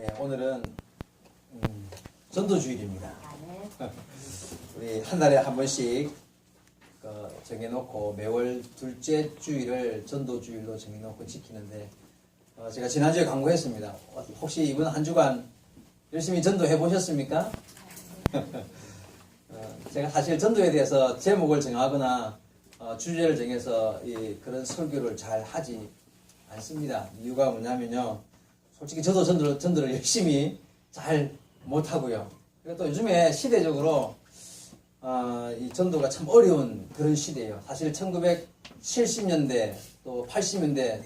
네, 오늘은 전도주일입니다. 우리 한 달에 한 번씩 정해놓고 매월 둘째 주일을 전도주일로 정해놓고 지키는데 제가 지난주에 광고했습니다. 혹시 이번 한 주간 열심히 전도해 보셨습니까? 제가 사실 전도에 대해서 제목을 정하거나 주제를 정해서 그런 설교를 잘 하지 않습니다. 이유가 뭐냐면요, 솔직히 저도 전도를 열심히 잘 못하고요. 그리고 또 요즘에 시대적으로 이 전도가 참 어려운 그런 시대예요. 사실 1970년대 또 80년대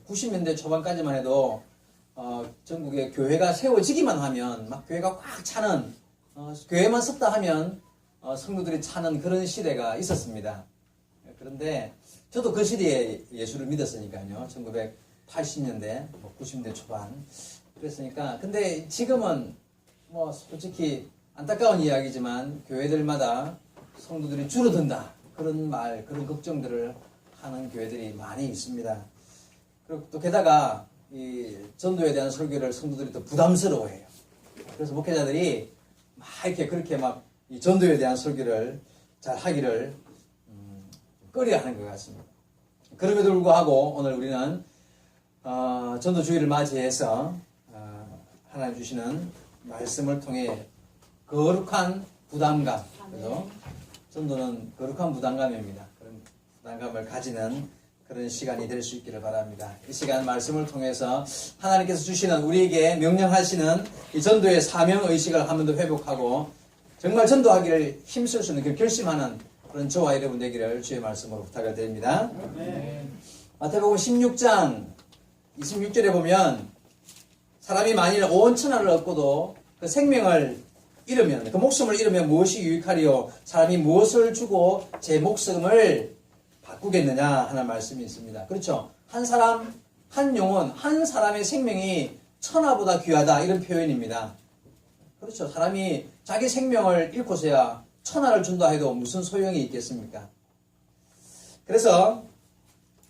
90년대 초반까지만 해도 전국에 교회가 세워지기만 하면 막 교회가 꽉 차는, 교회만 섰다 하면 성도들이 차는 그런 시대가 있었습니다. 그런데 저도 그 시대에 예수를 믿었으니까요. 1980년대, 90년대 초반 그랬으니까. 근데 지금은 뭐 솔직히 안타까운 이야기지만 교회들마다 성도들이 줄어든다, 그런 그런 걱정들을 하는 교회들이 많이 있습니다. 그리고 또 게다가 이 전도에 대한 설교를 성도들이 또 부담스러워해요. 그래서 목회자들이 막 이렇게 그렇게 막 이 전도에 대한 설교를 잘 하기를 꺼려하는 것 같습니다. 그럼에도 불구하고 오늘 우리는 전도주일을 맞이해서 하나님 주시는 말씀을 통해 거룩한 부담감, 그죠? 전도는 거룩한 부담감입니다. 그런 부담감을 가지는 그런 시간이 될 수 있기를 바랍니다. 이 시간 말씀을 통해서 하나님께서 주시는, 우리에게 명령하시는 이 전도의 사명의식을 한 번 더 회복하고 정말 전도하기를 힘쓸 수 있는, 그 결심하는 그런 저와 여러분 되기를 주의 말씀으로 부탁을 드립니다. 마태복음 16장 26절에 보면 사람이 만일 온 천하를 얻고도 그 생명을 잃으면, 그 목숨을 잃으면 무엇이 유익하리요? 사람이 무엇을 주고 제 목숨을 바꾸겠느냐 하는 말씀이 있습니다. 그렇죠. 한 사람, 한 영혼, 한 사람의 생명이 천하보다 귀하다, 이런 표현입니다. 그렇죠. 사람이 자기 생명을 잃고서야 천하를 준다 해도 무슨 소용이 있겠습니까? 그래서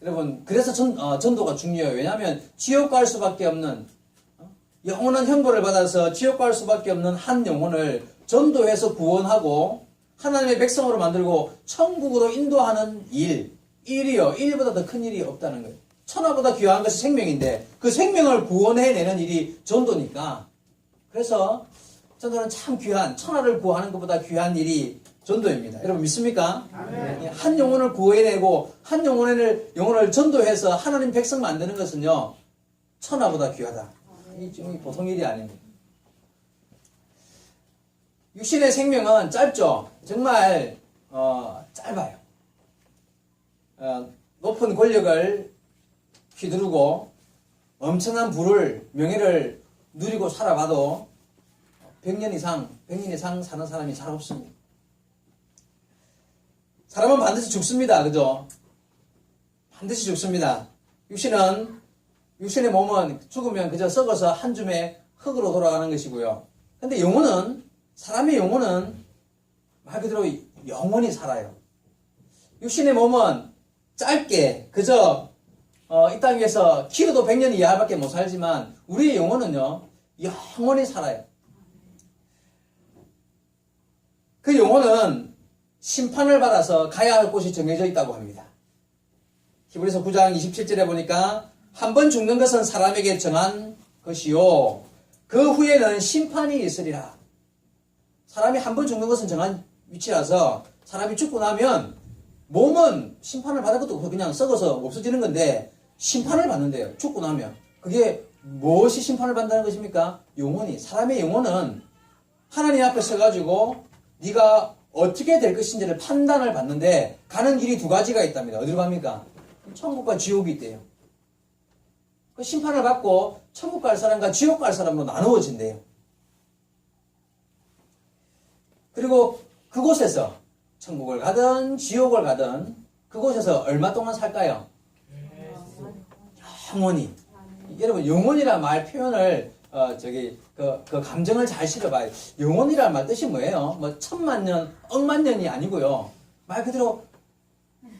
여러분, 그래서 전도가 중요해요. 왜냐하면 지옥 갈 수밖에 없는, 영원한 형벌을 받아서 지옥 갈 수밖에 없는 한 영혼을 전도해서 구원하고 하나님의 백성으로 만들고 천국으로 인도하는 일이요, 일보다 더 큰 일이 없다는 거예요. 천하보다 귀한 것이 생명인데 그 생명을 구원해내는 일이 전도니까. 그래서 전도는 참 귀한, 천하를 구하는 것보다 귀한 일이 전도입니다. 여러분 믿습니까? 아멘. 한 영혼을 구해내고 한 영혼을 전도해서 하나님 백성 만드는 것은요, 천하보다 귀하다. 이 보통 일이 아닙니다. 육신의 생명은 짧죠. 정말 짧아요. 높은 권력을 휘두르고 엄청난 부를, 명예를 누리고 살아봐도 100년 이상 사는 사람이 잘 없습니다. 사람은 반드시 죽습니다. 그죠? 반드시 죽습니다. 육신의 몸은 죽으면 그저 썩어서 한 줌의 흙으로 돌아가는 것이고요. 근데 사람의 영혼은 말 그대로 영원히 살아요. 육신의 몸은 짧게 그저 이 땅에서 키로도 100년 이하밖에 못 살지만 우리의 영혼은요, 영원히 살아요. 그 영혼은 심판을 받아서 가야 할 곳이 정해져 있다고 합니다. 히브리서 9장 27절에 보니까 한 번 죽는 것은 사람에게 정한 것이요, 그 후에는 심판이 있으리라. 사람이 한 번 죽는 것은 정한 위치라서 사람이 죽고 나면 몸은 심판을 받을 것도 없고 그냥 썩어서 없어지는 건데 심판을 받는데요. 죽고 나면. 그게 무엇이 심판을 받는다는 것입니까? 영혼이. 사람의 영혼은 하나님 앞에 서가지고 네가 어떻게 될 것인지를 판단을 받는데 가는 길이 두 가지가 있답니다. 어디로 갑니까? 천국과 지옥이 있대요. 그 심판을 받고 천국 갈 사람과 지옥 갈 사람으로 나누어진대요. 그리고 그곳에서 천국을 가든 지옥을 가든 그곳에서 얼마 동안 살까요? 영원히. 여러분, 영원이란 말 표현을 그 감정을 잘 실어봐요. 영원이란 말 뜻이 뭐예요? 뭐 1000만 년, 억만 년이 아니고요. 말 그대로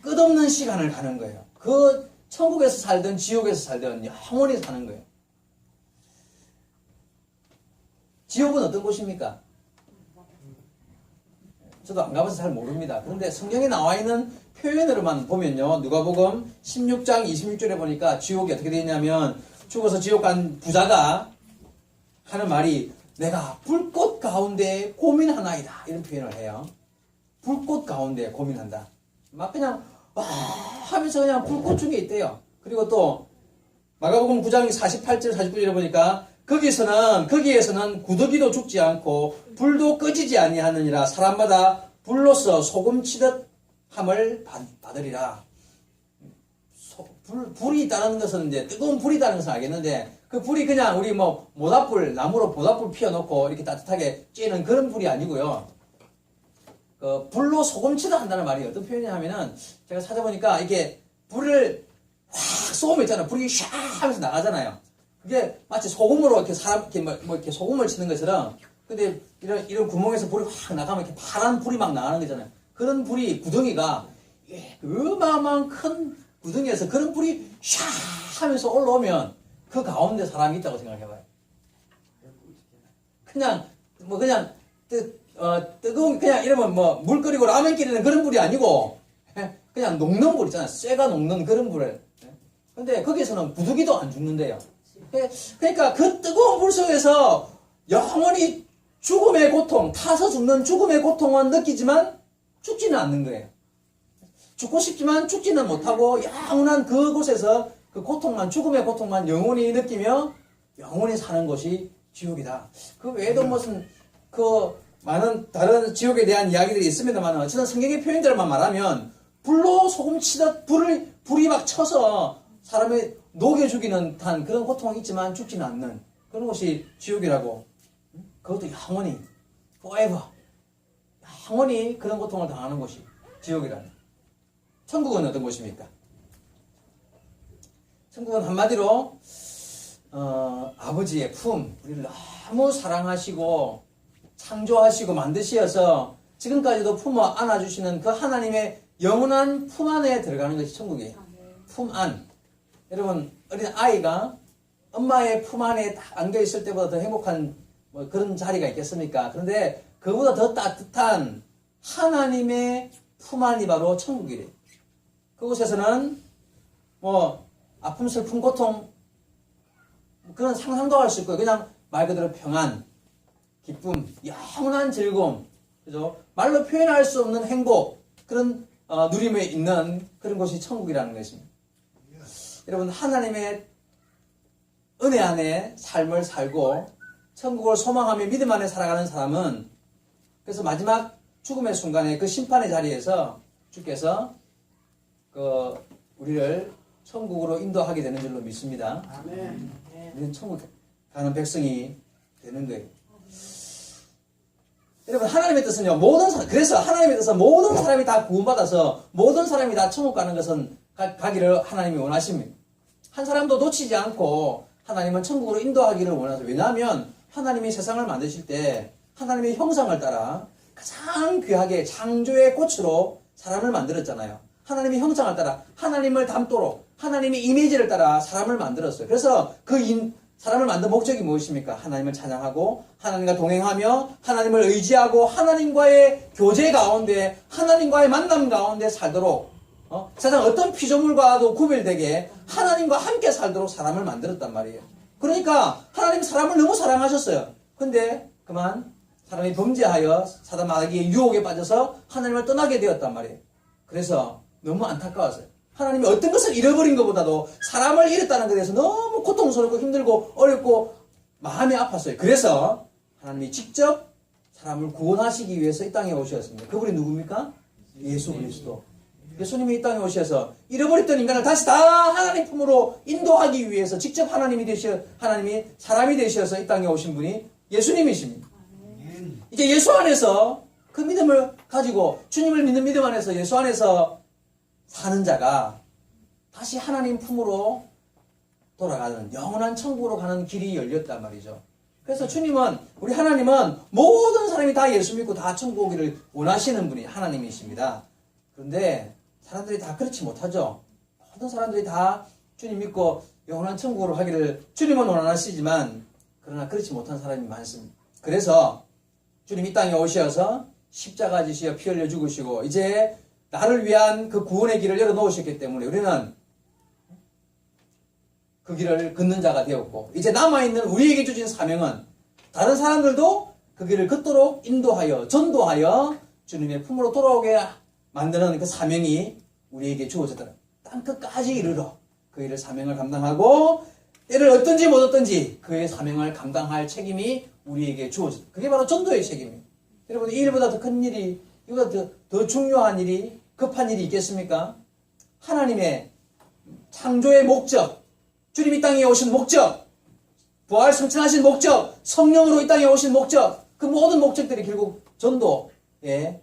끝없는 시간을 가는 거예요. 그 천국에서 살든 지옥에서 살든 영원히 사는 거예요. 지옥은 어떤 곳입니까? 저도 안 가봐서 잘 모릅니다. 그런데 성경에 나와 있는 표현으로만 보면요. 누가복음 16장 26절에 보니까 지옥이 어떻게 되어 있냐면 죽어서 지옥 간 부자가 하는 말이 내가 불꽃 가운데 고민하나이다. 이런 표현을 해요. 불꽃 가운데 고민한다. 막 그냥 와 하면서 그냥 불꽃 중에 있대요. 그리고 또 마가복음 9장 48절 49절에 보니까 거기에서는 구더기도 죽지 않고 불도 꺼지지 아니하느니라. 사람마다 불로서 소금 치듯 함을 받으리라. 불이 있다는 것은 이제 뜨거운 불이 있다는 것은 알겠는데 그 불이 그냥 우리 뭐 모닥불 나무로 모닥불 피워놓고 이렇게 따뜻하게 쬐는 그런 불이 아니고요. 그 불로 소금 치듯 한다는 말이 어떤 표현이냐면은 제가 찾아보니까 이게 불을 확 쏘면 있잖아요. 불이 샤 하면서 나가잖아요. 그게 마치 소금으로 이렇게 이렇게 소금을 치는 것처럼, 근데 이런 구멍에서 불이 확 나가면 이렇게 파란 불이 막 나가는 거잖아요. 그런 불이 구덩이가 어마어마한 큰 구덩이에서 그런 불이 샤 하면서 올라오면 그 가운데 사람이 있다고 생각해봐요. 그냥 뜨거운 그냥 이러면 뭐 물 끓이고 라면 끓이는 그런 불이 아니고 그냥 녹는 불 있잖아요. 쇠가 녹는 그런 불을. 근데 거기서는 부두기도 안 죽는데요. 그러니까 그 뜨거운 불 속에서 영원히 죽음의 고통, 타서 죽는 죽음의 고통은 느끼지만 죽지는 않는 거예요. 죽고 싶지만 죽지는 못하고 영원한 그곳에서 그 고통만, 죽음의 고통만 영원히 느끼며 영원히 사는 것이 지옥이다. 그 외에도 무슨 많은 다른 지옥에 대한 이야기들이 있습니다만 어쨌든 성경의 표현대로만 말하면 불로 소금 치듯 불이 막 쳐서 사람을 녹여 죽이는 듯한 그런 고통이 있지만 죽지는 않는 그런 것이 지옥이라고. 그것도 영원히 forever 영원히 그런 고통을 당하는 것이 지옥이라는. 천국은 어떤 곳입니까? 천국은 한마디로 아버지의 품, 우리를 너무 사랑하시고 창조하시고 만드시어서 지금까지도 품어 안아주시는 그 하나님의 영원한 품 안에 들어가는 것이 천국이에요. 품 안. 여러분, 어린 아이가 엄마의 품 안에 딱 안겨 있을 때보다 더 행복한 뭐 그런 자리가 있겠습니까? 그런데 그보다 더 따뜻한 하나님의 품 안이 바로 천국이래요. 그곳에서는 뭐 아픔, 슬픔, 고통 그런 상상도 할 수 있고요. 그냥 말 그대로 평안, 기쁨, 영원한 즐거움, 그죠? 말로 표현할 수 없는 행복, 그런 누림에 있는 그런 곳이 천국이라는 것입니다. 여러분, 하나님의 은혜 안에 삶을 살고 천국을 소망하며 믿음 안에 살아가는 사람은 그래서 마지막 죽음의 순간에 그 심판의 자리에서 주께서 우리를 천국으로 인도하게 되는 줄로 믿습니다. 아멘. 우리는 천국 가는 백성이 되는 거예요. 여러분, 하나님의 뜻은요, 그래서 하나님의 뜻은 모든 사람이 다 구원받아서 모든 사람이 다 천국 가는 것은 가기를 하나님이 원하십니다. 한 사람도 놓치지 않고 하나님은 천국으로 인도하기를 원하세요. 왜냐하면 하나님이 세상을 만드실 때 하나님의 형상을 따라 가장 귀하게 창조의 꽃으로 사람을 만들었잖아요. 하나님의 형상을 따라 하나님을 닮도록 하나님의 이미지를 따라 사람을 만들었어요. 그래서 사람을 만든 목적이 무엇입니까? 하나님을 찬양하고 하나님과 동행하며 하나님을 의지하고 하나님과의 교제 가운데 하나님과의 만남 가운데 살도록 세상 어떤 피조물과도 구별되게 하나님과 함께 살도록 사람을 만들었단 말이에요. 그러니까 하나님 사람을 너무 사랑하셨어요. 근데 그만 사람이 범죄하여 사단 마귀의 유혹에 빠져서 하나님을 떠나게 되었단 말이에요. 그래서 너무 안타까웠어요. 하나님이 어떤 것을 잃어버린 것보다도 사람을 잃었다는 것에 대해서 너무 고통스럽고 힘들고 어렵고 마음이 아팠어요. 그래서 하나님이 직접 사람을 구원하시기 위해서 이 땅에 오셨습니다. 그분이 누굽니까? 예수 그리스도. 예수님이 이 땅에 오셔서 잃어버렸던 인간을 다시 다 하나님 품으로 인도하기 위해서 직접 하나님이 사람이 되셔서 이 땅에 오신 분이 예수님이십니다. 이제 예수 안에서 그 믿음을 가지고 주님을 믿는 믿음 안에서 예수 안에서 사는 자가 다시 하나님 품으로 돌아가는 영원한 천국으로 가는 길이 열렸단 말이죠. 그래서 우리 하나님은 모든 사람이 다 예수 믿고 다 천국 오기를 원하시는 분이 하나님이십니다. 그런데 사람들이 다 그렇지 못하죠. 모든 사람들이 다 주님 믿고 영원한 천국으로 하기를 주님은 원하시지만 그러나 그렇지 못한 사람이 많습니다. 그래서 주님 이 땅에 오셔서 십자가 지시어 피 흘려 죽으시고 이제 나를 위한 그 구원의 길을 열어놓으셨기 때문에 우리는 그 길을 걷는 자가 되었고 이제 남아있는 우리에게 주신 사명은 다른 사람들도 그 길을 걷도록 인도하여 전도하여 주님의 품으로 돌아오게 만드는 그 사명이 우리에게 주어졌다. 땅끝까지 이르러 그 일을 사명을 감당하고 때를 얻든지 못 얻든지 그의 사명을 감당할 책임이 우리에게 주어졌다. 그게 바로 전도의 책임이에요. 여러분 이 일보다 더 큰 일이 이보다 더 중요한 일이 급한 일이 있겠습니까? 하나님의 창조의 목적 주님 이 땅에 오신 목적 부활 승천하신 목적 성령으로 이 땅에 오신 목적 그 모든 목적들이 결국 전도의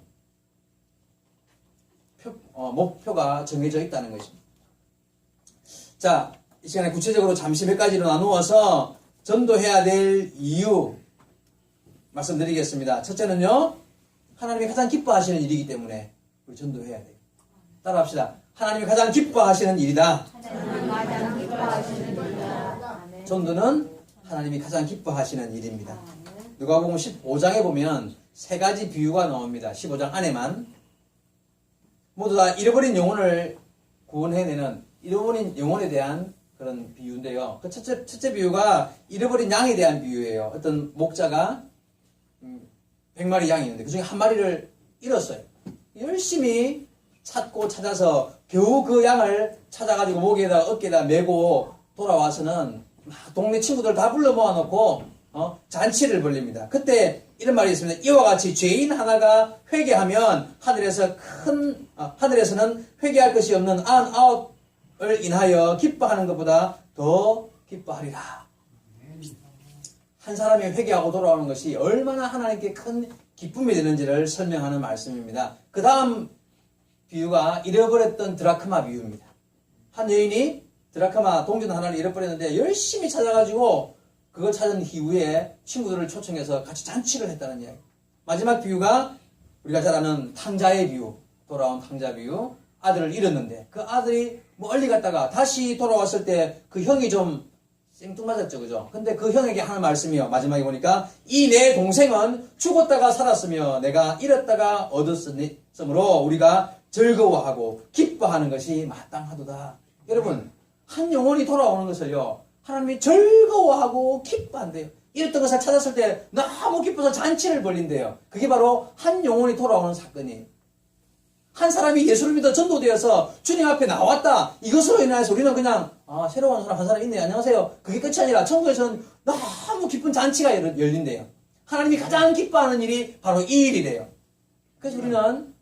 목표가 정해져 있다는 것입니다. 자, 이 시간에 구체적으로 잠시 몇 가지로 나누어서 전도해야 될 이유 말씀드리겠습니다. 첫째는요, 하나님이 가장 기뻐하시는 일이기 때문에 우리 전도해야 돼요. 따라합시다. 하나님이 가장 기뻐하시는 일이다. 전도는 하나님이 가장 기뻐하시는 일입니다. 누가복음 15장에 보면 세 가지 비유가 나옵니다. 15장 안에만 모두 다 잃어버린 영혼을 구원해내는 잃어버린 영혼에 대한 그런 비유인데요. 그 첫째 비유가 잃어버린 양에 대한 비유예요. 어떤 목자가 100마리 양이 있는데 그 중에 한 마리를 잃었어요. 열심히 찾고 찾아서 겨우 그 양을 찾아가지고 목에다 어깨에다 메고 돌아와서는 막 동네 친구들 다 불러 모아놓고 잔치를 벌립니다. 그때 이런 말이 있습니다. 이와 같이 죄인 하나가 회개하면 하늘에서는 회개할 것이 없는 99을 인하여 기뻐하는 것보다 더 기뻐하리라. 한 사람이 회개하고 돌아오는 것이 얼마나 하나님께 큰 기쁨이 되는지를 설명하는 말씀입니다. 그 다음 비유가 잃어버렸던 드라크마 비유입니다. 한 여인이 드라크마 동전 하나를 잃어버렸는데 열심히 찾아가지고 그걸 찾은 이후에 친구들을 초청해서 같이 잔치를 했다는 이야기. 마지막 비유가 우리가 잘 아는 탕자의 비유, 돌아온 탕자 비유. 아들을 잃었는데 그 아들이 멀리 갔다가 다시 돌아왔을 때 그 형이 좀 생뚱맞았죠, 그죠? 근데 그 형에게 하는 말씀이요. 마지막에 보니까 이 내 동생은 죽었다가 살았으며 내가 잃었다가 얻었으므로 우리가 즐거워하고 기뻐하는 것이 마땅하도다. 여러분, 한 영혼이 돌아오는 것을요, 하나님이 즐거워하고 기뻐한대요. 잃었던 것을 찾았을 때 너무 기뻐서 잔치를 벌린대요. 그게 바로 한 영혼이 돌아오는 사건이에요. 한 사람이 예수를 믿어 전도되어서 주님 앞에 나왔다. 이것으로 인해서 우리는 그냥 새로운 사람 한 사람 있네. 안녕하세요. 그게 끝이 아니라 천국에서는 너무 기쁜 잔치가 열린대요. 하나님이 가장 기뻐하는 일이 바로 이 일이래요. 그래서 우리는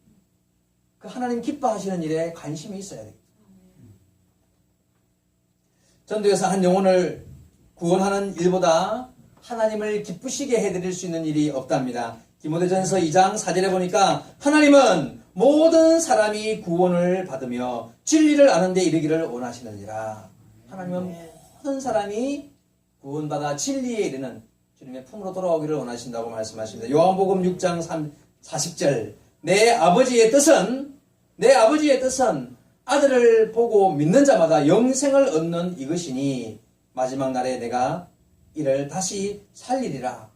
그 하나님 기뻐하시는 일에 관심이 있어야 돼요. 전도에서 한 영혼을 구원하는 일보다 하나님을 기쁘시게 해드릴 수 있는 일이 없답니다. 디모데전서 2장 4절에 보니까 하나님은 모든 사람이 구원을 받으며 진리를 아는 데 이르기를 원하시느니라. 하나님은 모든 사람이 구원받아 진리에 이르는 주님의 품으로 돌아오기를 원하신다고 말씀하십니다. 요한복음 6장 40절 내 아버지의 뜻은 아들을 보고 믿는 자마다 영생을 얻는 이것이니 마지막 날에 내가 이를 다시 살리리라.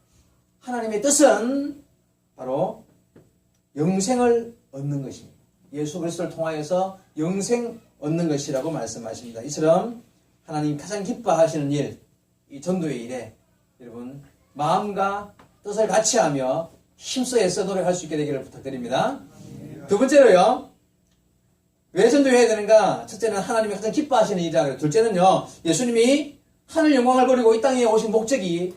하나님의 뜻은 바로 영생을 얻는 것입니다. 예수 그리스도를 통하여서 영생 얻는 것이라고 말씀하십니다. 이처럼 하나님 가장 기뻐하시는 일, 이 전도의 일에 여러분 마음과 뜻을 같이 하며 힘써 애써 노력할 수 있게 되기를 부탁드립니다. 두 번째로요, 왜 전도해야 되는가? 첫째는 하나님이 가장 기뻐하시는 일이라. 둘째는요, 예수님이 하늘 영광을 버리고 이 땅에 오신 목적이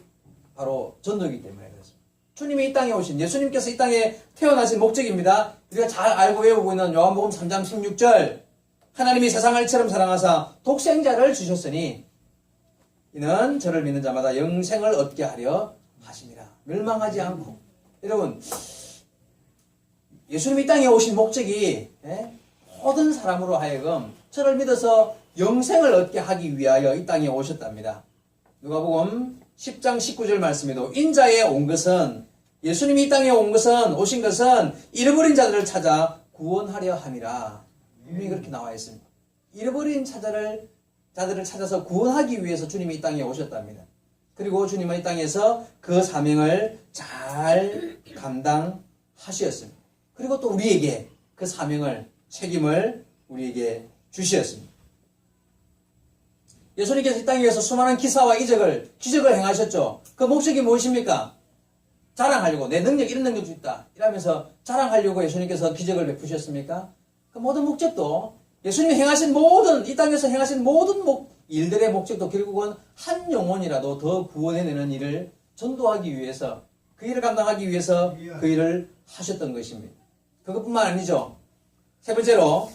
바로 전도이기 때문에 그렇습니다. 주님이 이 땅에 오신, 예수님께서 이 땅에 태어나신 목적입니다. 우리가 잘 알고 외우고 있는 요한복음 3장 16절 하나님이 세상을 이처럼 사랑하사 독생자를 주셨으니 이는 저를 믿는 자마다 영생을 얻게 하려 하심이라. 멸망하지 않고. 여러분, 예수님이 이 땅에 오신 목적이 모든 사람으로 하여금 저를 믿어서 영생을 얻게 하기 위하여 이 땅에 오셨답니다. 누가복음 10장 19절 말씀에도 인자에 온 것은, 예수님이 이 땅에 오신 것은 잃어버린 자들을 찾아 구원하려 함이라. 분명히 그렇게 나와 있습니다. 잃어버린 자들을 찾아서 구원하기 위해서 주님이 이 땅에 오셨답니다. 그리고 주님은 이 땅에서 그 사명을 잘 감당하셨습니다. 그리고 또 우리에게 그 사명을, 책임을 우리에게 주셨습니다. 예수님께서 이 땅에서 수많은 기사와 기적을 행하셨죠. 그 목적이 무엇입니까? 자랑하려고, 내 능력, 이런 능력도 있다 이러면서 자랑하려고 예수님께서 기적을 베푸셨습니까? 그 모든 목적도, 예수님이 행하신 모든, 이 땅에서 행하신 모든 일들의 목적도 결국은 한 영혼이라도 더 구원해내는 일을 전도하기 위해서, 그 일을 감당하기 위해서 그 일을 하셨던 것입니다. 그것뿐만 아니죠. 세 번째로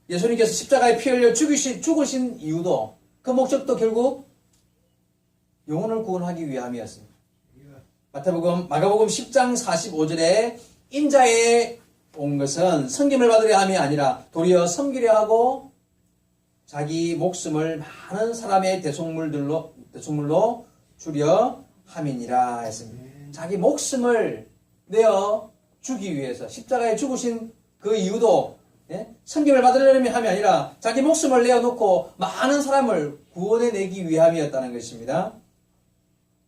예수님께서 십자가에 피 흘려 죽으신 이유도, 그 목적도 결국 영혼을 구원하기 위함이었습니다. 마가복음 10장 45절에 인자에 온 것은 섬김을 받으려 함이 아니라 도리어 섬기려 하고 자기 목숨을 많은 사람의 대속물로 주려 함이니라 했습니다. 자기 목숨을 내어 주기 위해서 십자가에 죽으신 그 이유도 섬김을 받으려는 함이 아니라 자기 목숨을 내어놓고 많은 사람을 구원해내기 위함이었다는 것입니다.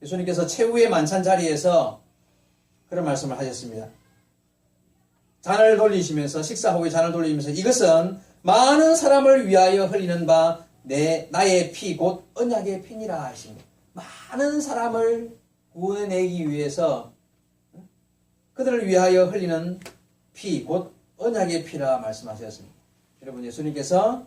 예수님께서 최후의 만찬 자리에서 그런 말씀을 하셨습니다. 잔을 돌리시면서, 식사 후에 잔을 돌리면서, 이것은 많은 사람을 위하여 흘리는 바 나의 피 곧 언약의 피니라 하십니다. 많은 사람을 구원해내기 위해서 그들을 위하여 흘리는 피 곧 언약의 피라 말씀하셨습니다. 여러분, 예수님께서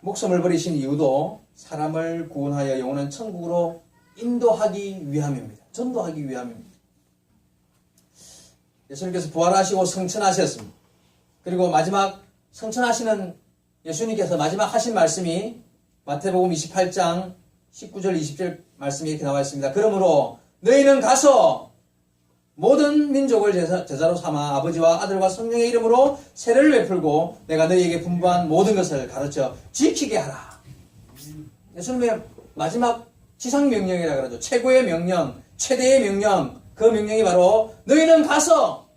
목숨을 버리신 이유도 사람을 구원하여 영원한 천국으로 인도하기 위함입니다. 전도하기 위함입니다. 예수님께서 부활하시고 성천하셨습니다. 그리고 마지막 성천하시는 예수님께서 마지막 하신 말씀이 마태복음 28장 19절 20절 말씀이 이렇게 나와 있습니다. 그러므로 너희는 가서 모든 민족을 제자로 삼아 아버지와 아들과 성령의 이름으로 세례를 베풀고 내가 너희에게 분부한 모든 것을 가르쳐 지키게 하라. 예수님의 마지막 지상명령이라 그러죠. 최고의 명령, 최대의 명령, 그 명령이 바로 너희는 가서,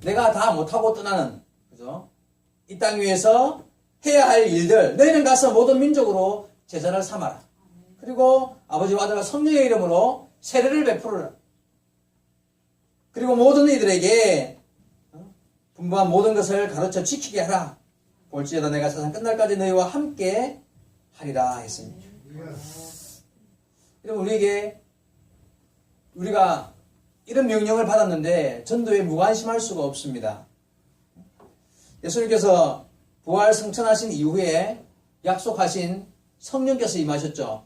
내가 다 못하고 떠나는, 그죠? 이 땅 위에서 해야 할 일들, 너희는 가서 모든 민족으로 제자를 삼아라. 그리고 아버지와 아들과 성령의 이름으로 세례를 베풀어라. 그리고 모든 이들에게 분부한 모든 것을 가르쳐 지키게 하라. 볼지어다 내가 세상 끝날까지 너희와 함께 하리라 했습니다. 여러분, 우리가 이런 명령을 받았는데 전도에 무관심할 수가 없습니다. 예수님께서 부활 성천하신 이후에 약속하신 성령께서 임하셨죠.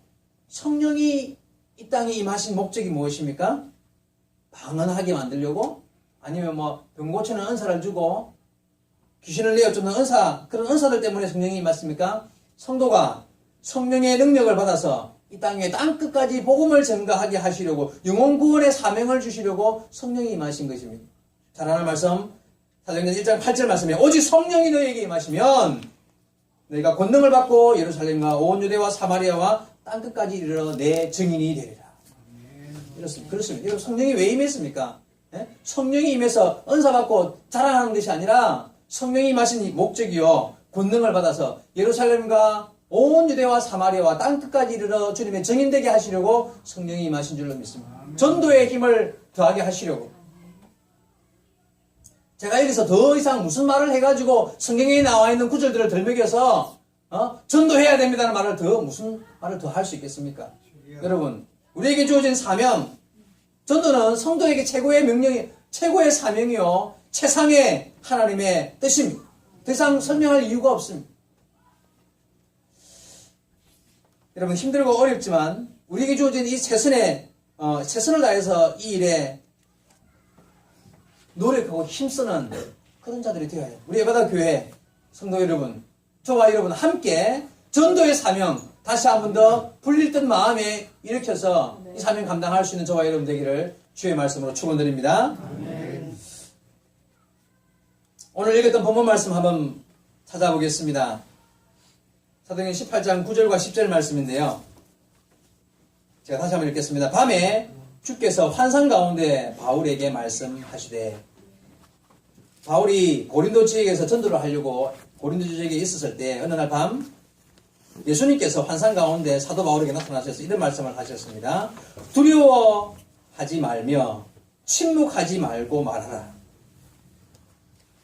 성령이 이 땅에 임하신 목적이 무엇입니까? 방언하게 만들려고? 아니면 병 고치는 은사를 주고 귀신을 내어쫓는 그런 은사들 때문에 성령이 임했습니까? 성도가 성령의 능력을 받아서 이 땅 위에 땅끝까지 복음을 전가하게 하시려고, 영혼 구원의 사명을 주시려고 성령이 임하신 것입니다. 잘 아는 말씀, 사도행전 1장 8절 말씀에 오직 성령이 너희에게 임하시면 너희가 권능을 받고 예루살렘과 온 유대와 사마리아와 땅끝까지 이르러 내 증인이 되리라. 그렇습니다. 여러분, 성령이 왜 임했습니까? 성령이 임해서 은사 받고 자랑하는 것이 아니라 성령이 임하신 목적이요, 권능을 받아서 예루살렘과 온 유대와 사마리아와 땅끝까지 이르러 주님의 증인되게 하시려고 성령이 임하신 줄로 믿습니다. 전도의 힘을 더하게 하시려고. 제가 여기서 더 이상 무슨 말을 해가지고 성경에 나와 있는 구절들을 덜먹여서 전도해야 됩니다는 말을 무슨 말을 더 할 수 있겠습니까? 여러분, 우리에게 주어진 사명, 전도는 성도에게 최고의 사명이요, 최상의 하나님의 뜻입니다. 더 이상 설명할 이유가 없습니다. 여러분, 힘들고 어렵지만 우리에게 주어진 이 최선을 다해서 이 일에 노력하고 힘쓰는 그런 자들이 되어야 해요. 우리 예바다 교회 성도 여러분, 저와 여러분 함께 전도의 사명 다시 한 번 더 불릴 듯 마음에 일으켜서 이 사명 감당할 수 있는 저와 여러분 되기를 주의 말씀으로 축원드립니다. 오늘 읽었던 본문 말씀 한번 찾아보겠습니다. 사도행전 18장 9절과 10절 말씀인데요. 제가 다시 한번 읽겠습니다. 밤에 주께서 환상 가운데 바울에게 말씀하시되, 바울이 고린도 지역에서 전도를 하려고 고린도 지역에 있었을 때 어느 날 밤 예수님께서 환상 가운데 사도 바울에게 나타나셔서 이런 말씀을 하셨습니다. 두려워하지 말며 침묵하지 말고 말하라.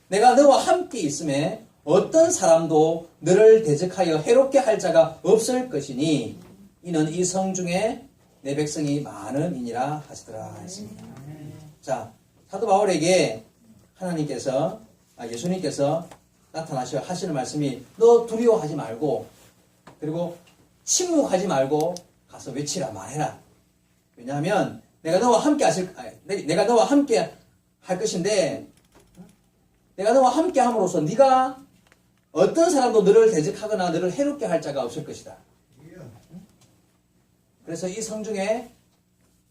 내가 너와 함께 있음에 어떤 사람도 너를 대적하여 해롭게 할 자가 없을 것이니 이는 이 성 중에 내 백성이 많음이니라 하시더라 했습니다. 자, 사도 바울에게 하나님께서 예수님께서 나타나셔 하시는 말씀이 너 두려워하지 말고 그리고 침묵하지 말고 가서 외치라 말해라. 왜냐하면 내가 너와 함께 내가 너와 함께 할 것인데 내가 너와 함께 함으로써 네가 어떤 사람도 너를 대적하거나 너를 해롭게 할 자가 없을 것이다. 그래서 이 성중에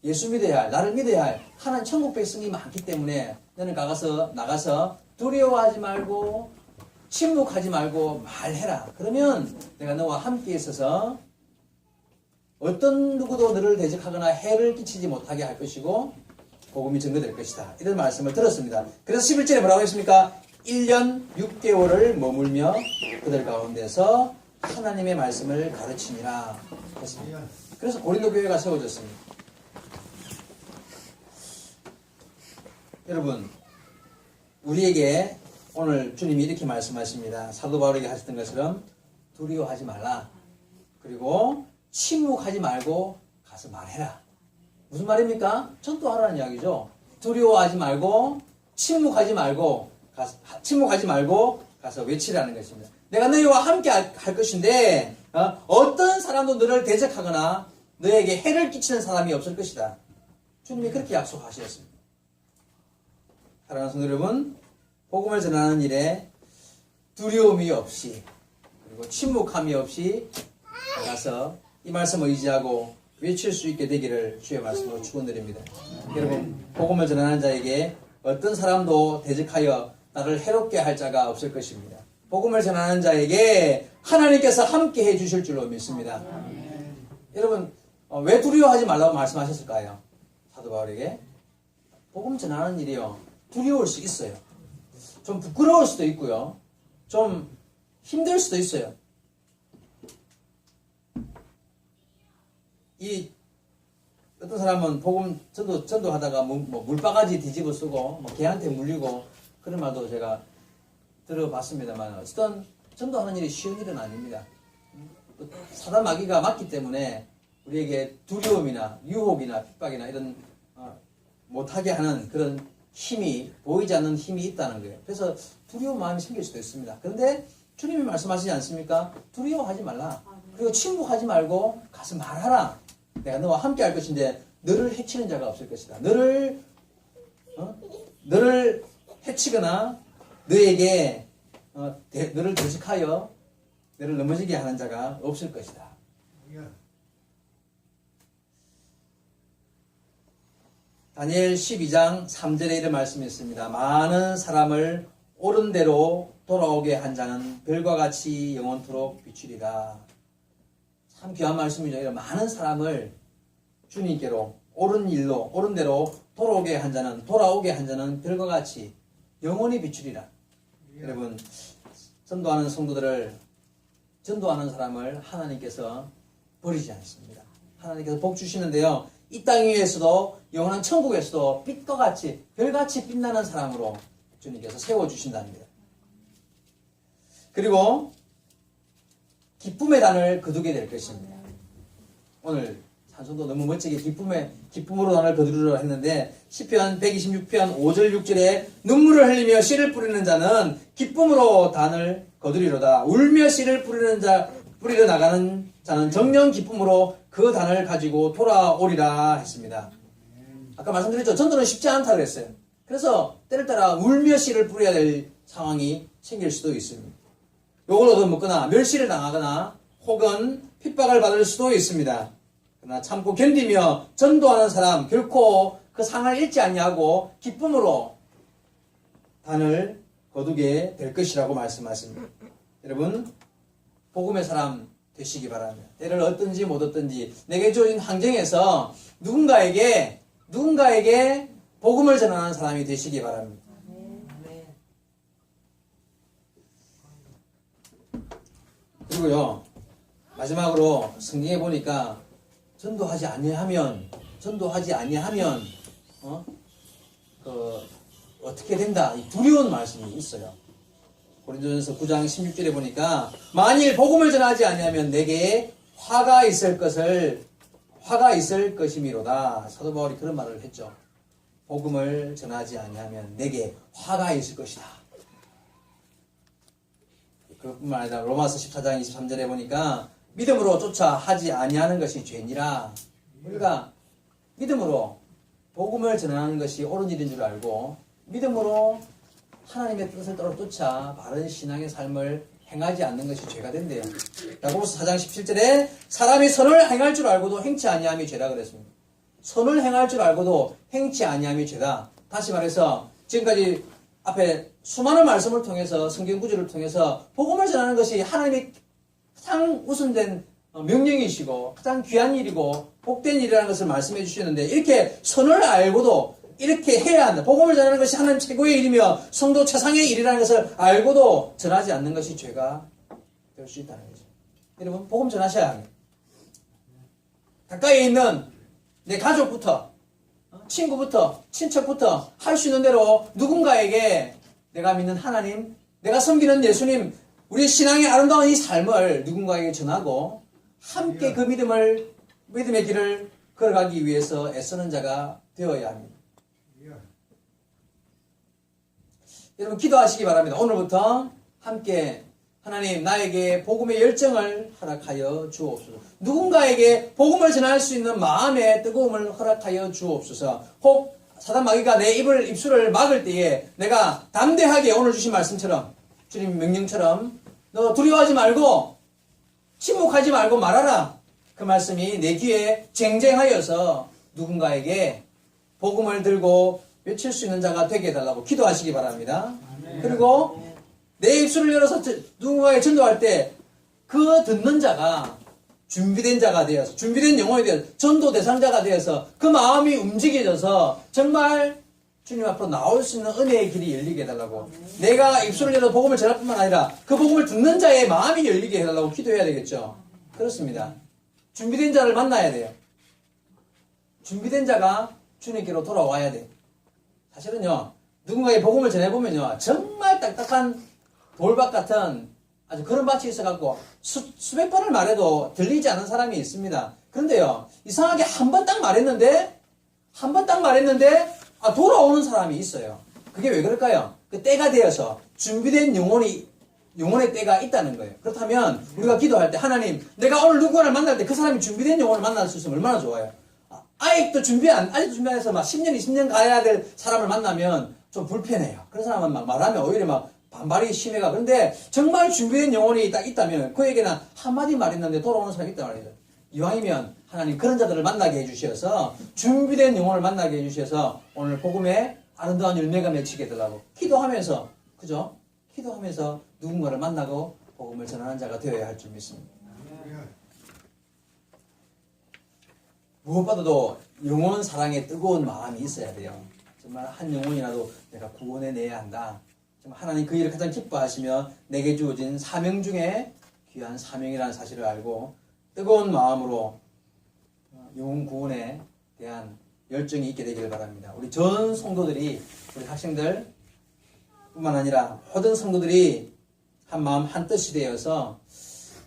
예수 믿어야 할, 나를 믿어야 할 하나님 천국 백성이 많기 때문에 너는 나가서 두려워하지 말고 침묵하지 말고 말해라. 그러면 내가 너와 함께 있어서 어떤 누구도 너를 대적하거나 해를 끼치지 못하게 할 것이고 복음이 증거될 것이다. 이런 말씀을 들었습니다. 그래서 11절에 뭐라고 했습니까? 1년 6개월을 머물며 그들 가운데서 하나님의 말씀을 가르치니라 했습니다. 그래서 고린도 교회가 세워졌습니다. 여러분, 우리에게 오늘 주님이 이렇게 말씀하십니다. 사도 바울에게 하셨던 것처럼 두려워하지 말라. 그리고 침묵하지 말고 가서 말해라. 무슨 말입니까? 전도하라는 이야기죠. 두려워하지 말고 침묵하지 말고 가서 외치라는 것입니다. 내가 너희와 함께 할 것인데 어떤 사람도 너를 대적하거나 너에게 해를 끼치는 사람이 없을 것이다. 주님이 그렇게 약속하셨습니다. 사랑하는 성도 여러분, 복음을 전하는 일에 두려움이 없이 그리고 침묵함이 없이 나가서 이 말씀을 의지하고 외칠 수 있게 되기를 주의 말씀으로 축원드립니다. 여러분, 복음을 전하는 자에게 어떤 사람도 대적하여 나를 해롭게 할 자가 없을 것입니다. 복음을 전하는 자에게 하나님께서 함께 해주실 줄로 믿습니다. 여러분, 왜 두려워하지 말라고 말씀하셨을까요? 사도 바울에게. 복음 전하는 일이요, 두려울 수 있어요. 좀 부끄러울 수도 있고요. 좀 힘들 수도 있어요. 어떤 사람은 복음 전도하다가 물바가지 뒤집어 쓰고 개한테 물리고 그런 말도 제가 들어봤습니다만 어쨌든 전도하는 일이 쉬운 일은 아닙니다. 사단 마귀가 맞기 때문에 우리에게 두려움이나 유혹이나 핍박이나 이런 못하게 하는 그런 힘이, 보이지 않는 힘이 있다는 거예요. 그래서 두려운 마음이 생길 수도 있습니다. 그런데 주님이 말씀하시지 않습니까? 두려워하지 말라. 그리고 침묵하지 말고 가서 말하라. 내가 너와 함께 할 것인데 너를 해치는 자가 없을 것이다. 너를 해치거나 너에게 너를 대적하여 너를 넘어지게 하는 자가 없을 것이다. 다니엘 12장 3절에 이런 말씀이 있습니다. 많은 사람을 옳은 대로 돌아오게 한 자는 별과 같이 영원토록 비추리라. 참 귀한 말씀이죠. 이런 많은 사람을 주님께로 옳은 대로 돌아오게 한 자는 별과 같이 영원히 비추리라. 여러분, 전도하는 성도들을, 전도하는 사람을 하나님께서 버리지 않습니다. 하나님께서 복 주시는데요, 이 땅 위에서도 영원한 천국에서도 빛과 같이, 별같이 빛나는 사람으로 주님께서 세워주신답니다. 그리고 기쁨의 단을 거두게 될 것입니다. 오늘 찬송도 너무 멋지게 기쁨으로 단을 거두리라 했는데 시편 126편 5절 6절에 눈물을 흘리며 씨를 뿌리는 자는 기쁨으로 단을 거두리로다. 울며 씨를 뿌리러 나가는 자는 정령 기쁨으로 그 단을 가지고 돌아오리라 했습니다. 아까 말씀드렸죠. 전도는 쉽지 않다고 그랬어요. 그래서 때를 따라 울며 씨를 뿌려야 될 상황이 생길 수도 있습니다. 욕을 얻어먹거나 멸시를 당하거나 혹은 핍박을 받을 수도 있습니다. 그러나 참고 견디며 전도하는 사람 결코 그 상을 잃지 아니하고 기쁨으로 단을 거두게 될 것이라고 말씀하십니다. 여러분, 복음의 사람 되시기 바랍니다. 때를 얻든지 못 얻든지 내게 주어진 환경에서 누군가에게 복음을 전하는 사람이 되시기 바랍니다. 그리고요, 마지막으로 성경에 보니까 전도하지 아니하면 어떻게 된다. 이 두려운 말씀이 있어요. 고린도전서 9장 16절에 보니까 만일 복음을 전하지 아니하면 내게 화가 있을 것이미로다. 사도 바울이 그런 말을 했죠. 복음을 전하지 아니하면 내게 화가 있을 것이다. 그뿐만 아니라 로마서 14장 23절에 보니까 믿음으로 쫓아 하지 아니하는 것이 죄니라. 우리가 믿음으로 복음을 전하는 것이 옳은 일인 줄 알고 믿음으로 하나님의 뜻을 따라 쫓아 바른 신앙의 삶을 행하지 않는 것이 죄가 된대요. 야고보서 4장 17절에 사람이 선을 행할 줄 알고도 행치 아니함이 죄다 그랬습니다. 선을 행할 줄 알고도 행치 아니함이 죄다. 다시 말해서 지금까지 앞에 수많은 말씀을 통해서 성경 구절을 통해서 복음을 전하는 것이 하나님의 가장 우선된 명령이시고 가장 귀한 일이고 복된 일이라는 것을 말씀해 주셨는데 이렇게 선을 알고도 이렇게 해야 한다. 복음을 전하는 것이 하나님 최고의 일이며 성도 최상의 일이라는 것을 알고도 전하지 않는 것이 죄가 될 수 있다는 거죠. 여러분 복음 전하셔야 합니다. 가까이에 있는 내 가족부터 친구부터 친척부터 할 수 있는 대로 누군가에게 내가 믿는 하나님, 내가 섬기는 예수님, 우리 신앙의 아름다운 이 삶을 누군가에게 전하고 함께 그 믿음의 길을 걸어가기 위해서 애쓰는 자가 되어야 합니다. 여러분 기도하시기 바랍니다. 오늘부터 함께 하나님 나에게 복음의 열정을 허락하여 주옵소서. 누군가에게 복음을 전할 수 있는 마음의 뜨거움을 허락하여 주옵소서. 혹 사단 마귀가 내 입술을 막을 때에 내가 담대하게 오늘 주신 말씀처럼 주님 명령처럼 너 두려워하지 말고 침묵하지 말고 말하라. 그 말씀이 내 귀에 쟁쟁하여서 누군가에게 복음을 들고 외칠 수 있는 자가 되게 해달라고 기도하시기 바랍니다. 그리고 내 입술을 열어서 누군가에게 전도할 때 그 듣는 자가 준비된 자가 되어서 준비된 영혼이 되어서 전도 대상자가 되어서 그 마음이 움직여져서 정말 주님 앞으로 나올 수 있는 은혜의 길이 열리게 해달라고 내가 입술을 열어 복음을 전할 뿐만 아니라 그 복음을 듣는 자의 마음이 열리게 해달라고 기도해야 되겠죠. 그렇습니다. 준비된 자를 만나야 돼요. 준비된 자가 주님께로 돌아와야 돼요. 사실은요 누군가에게 복음을 전해보면요 정말 딱딱한 돌밭 같은 아주 그런 밭이 있어갖고 수백 번을 말해도 들리지 않는 사람이 있습니다. 그런데요 이상하게 한 번 딱 말했는데 돌아오는 사람이 있어요. 그게 왜 그럴까요? 그 때가 되어서 준비된 영혼의 때가 있다는 거예요. 그렇다면 우리가 기도할 때 하나님 내가 오늘 누구를 만날 때 그 사람이 준비된 영혼을 만날 수 있으면 얼마나 좋아요. 아직도 준비 안 해서 막 10년 20년 가야 될 사람을 만나면 좀 불편해요. 그런 사람은 막 말하면 오히려 막 반발이 심해가. 그런데 정말 준비된 영혼이 딱 있다면 그에게는 한마디 말했는데 돌아오는 사람이 있단 말이죠. 이왕이면 하나님 그런 자들을 만나게 해주셔서 준비된 영혼을 만나게 해주셔서 오늘 복음의 아름다운 열매가 맺히게 해달라고 기도하면서 그죠? 기도하면서 누군가를 만나고 복음을 전하는 자가 되어야 할 줄 믿습니다. 무엇보다도 영혼 사랑에 뜨거운 마음이 있어야 돼요. 정말 한 영혼이라도 내가 구원해내야 한다. 정말 하나님 그 일을 가장 기뻐하시며 내게 주어진 사명 중에 귀한 사명이라는 사실을 알고 뜨거운 마음으로 영혼 구원에 대한 열정이 있게 되기를 바랍니다. 우리 전 성도들이 우리 학생들 뿐만 아니라 모든 성도들이 한 마음 한 뜻이 되어서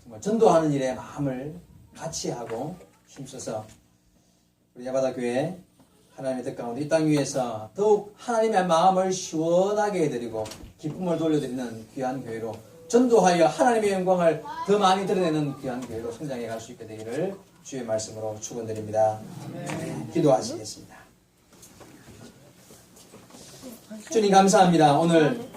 정말 전도하는 일에 마음을 같이 하고 힘써서 우리 야바다 교회 하나님의 뜻 가운데 이 땅 위에서 더욱 하나님의 마음을 시원하게 해드리고 기쁨을 돌려드리는 귀한 교회로 전도하여 하나님의 영광을 더 많이 드러내는 귀한 교회로 성장해 갈 수 있게 되기를 주의 말씀으로 축원드립니다. 기도하시겠습니다. 주님 감사합니다. 오늘